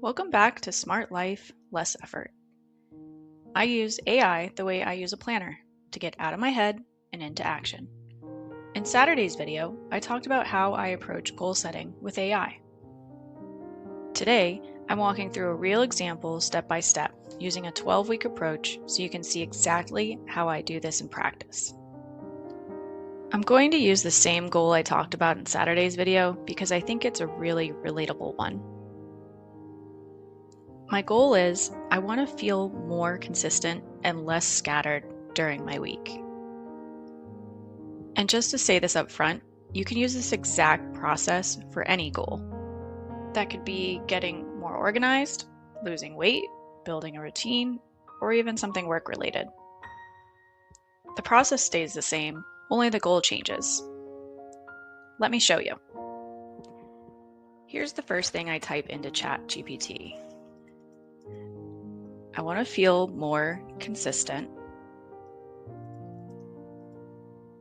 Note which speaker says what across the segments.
Speaker 1: Welcome back to Smart Life, Less Effort. I use AI the way I use a planner to get out of my head and into action. In Saturday's video, I talked about how I approach goal setting with AI. Today, I'm walking through a real example step by step using a 12-week approach so you can see exactly how I do this in practice. I'm going to use the same goal I talked about in Saturday's video because I think it's a really relatable one. My goal is I want to feel more consistent and less scattered during my week. And just to say this up front, you can use this exact process for any goal. That could be getting more organized, losing weight, building a routine, or even something work-related. The process stays the same, only the goal changes. Let me show you. Here's the first thing I type into ChatGPT. I want to feel more consistent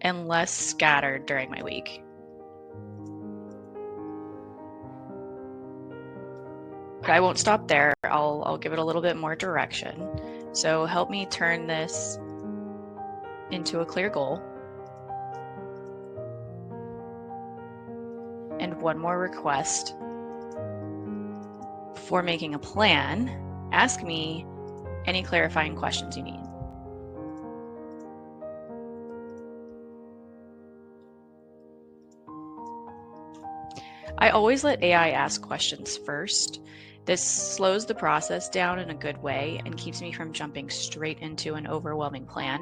Speaker 1: and less scattered during my week. But I won't stop there. I'll give it a little bit more direction. So help me turn this into a clear goal. And one more request. Before making a plan, ask me any clarifying questions you need. I always let AI ask questions first. This slows the process down in a good way and keeps me from jumping straight into an overwhelming plan.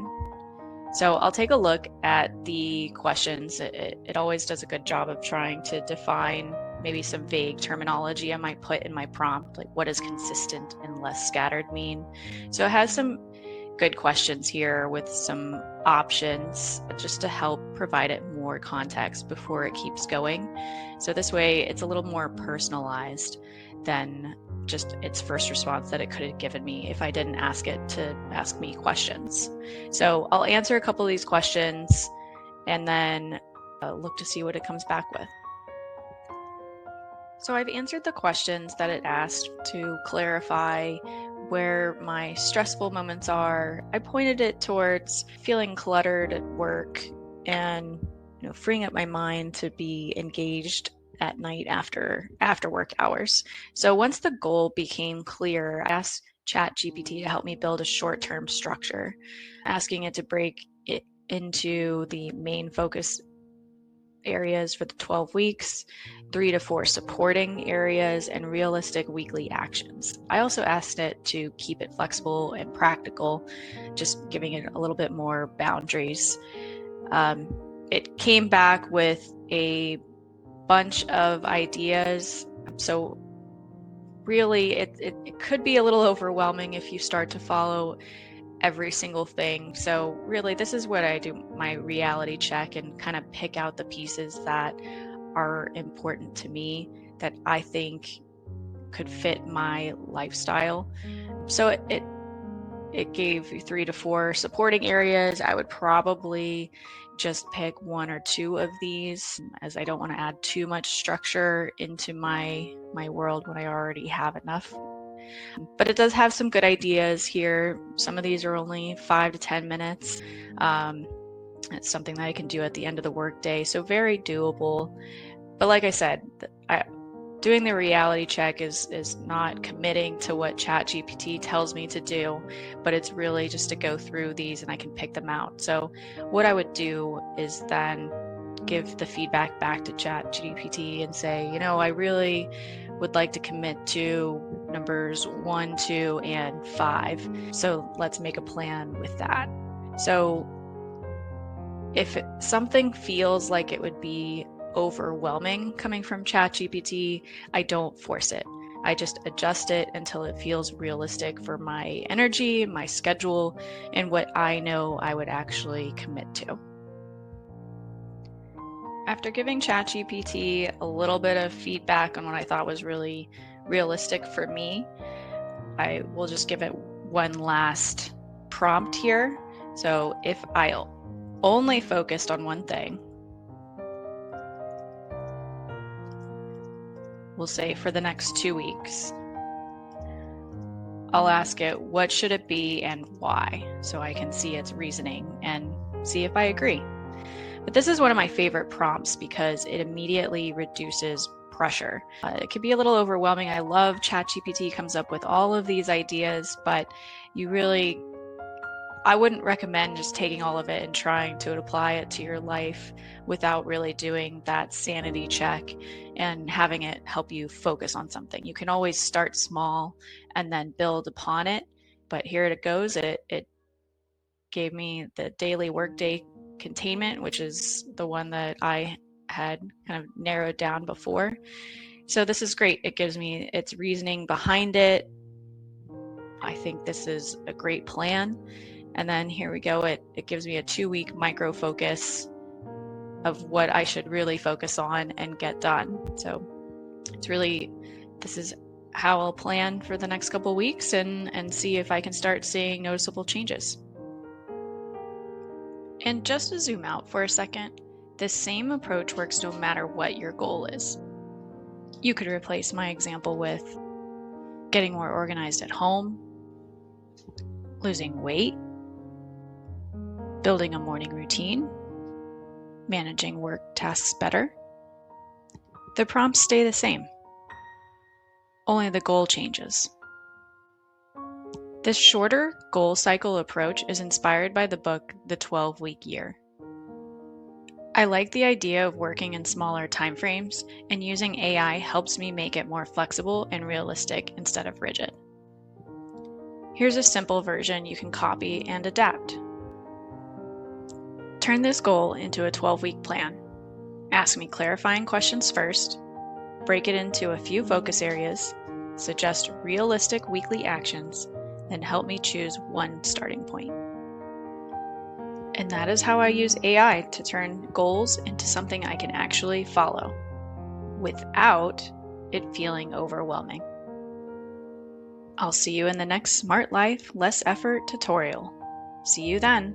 Speaker 1: So I'll take a look at the questions. It always does a good job of trying to define maybe some vague terminology I might put in my prompt, like what does consistent and less scattered mean? So it has some good questions here with some options just to help provide it more context before it keeps going. So this way it's a little more personalized than just its first response that it could have given me if I didn't ask it to ask me questions. So I'll answer a couple of these questions and then look to see what it comes back with. So I've answered the questions that it asked to clarify where my stressful moments are. I pointed it towards feeling cluttered at work and freeing up my mind to be engaged at night after work hours. So once the goal became clear, I asked ChatGPT to help me build a short-term structure, asking it to break it into the main focus areas for the 12 weeks, 3 to 4 supporting areas, and realistic weekly actions. I also asked it to keep it flexible and practical, just giving it a little bit more boundaries. It came back with a bunch of ideas. So really, it could be a little overwhelming if you start to follow every single thing. So really, this is what I do, my reality check, and kind of pick out the pieces that are important to me that I think could fit my lifestyle. So it gave 3 to 4 supporting areas. I would probably just pick 1 or 2 of these, as I don't want to add too much structure into my world when I already have enough. But it does have some good ideas here. Some of these are only 5 to 10 minutes. It's something that I can do at the end of the workday, so very doable. But like I said, doing the reality check is not committing to what ChatGPT tells me to do, but it's really just to go through these and I can pick them out. So what I would do is then give the feedback back to ChatGPT and say, I really would like to commit to numbers 1, 2, and 5. So let's make a plan with that. So if something feels like it would be overwhelming coming from ChatGPT, I don't force it. I just adjust it until it feels realistic for my energy, my schedule, and what I know I would actually commit to. After giving ChatGPT a little bit of feedback on what I thought was really realistic for me, I will just give it one last prompt here. So if I only focused on one thing, we'll say for the next 2 weeks, I'll ask it, what should it be and why? So I can see its reasoning and see if I agree. But this is one of my favorite prompts because it immediately reduces pressure. It can be a little overwhelming. I love ChatGPT comes up with all of these ideas, but I wouldn't recommend just taking all of it and trying to apply it to your life without really doing that sanity check and having it help you focus on something. You can always start small and then build upon it. But here it goes. It gave me the daily workday containment, which is the one that I had kind of narrowed down before. So this is great. It gives me its reasoning behind it. I think this is a great plan. And then here we go. It gives me a 2-week micro focus of what I should really focus on and get done. So this is how I'll plan for the next couple of weeks and see if I can start seeing noticeable changes. And just to zoom out for a second, this same approach works no matter what your goal is. You could replace my example with getting more organized at home, losing weight, building a morning routine, managing work tasks better. The prompts stay the same, only the goal changes. This shorter goal cycle approach is inspired by the book The 12-Week Year. I like the idea of working in smaller timeframes, and using AI helps me make it more flexible and realistic instead of rigid. Here's a simple version you can copy and adapt. Turn this goal into a 12-week plan. Ask me clarifying questions first, break it into a few focus areas, suggest realistic weekly actions, then help me choose one starting point. And that is how I use AI to turn goals into something I can actually follow without it feeling overwhelming. I'll see you in the next Smart Life, Less Effort tutorial. See you then.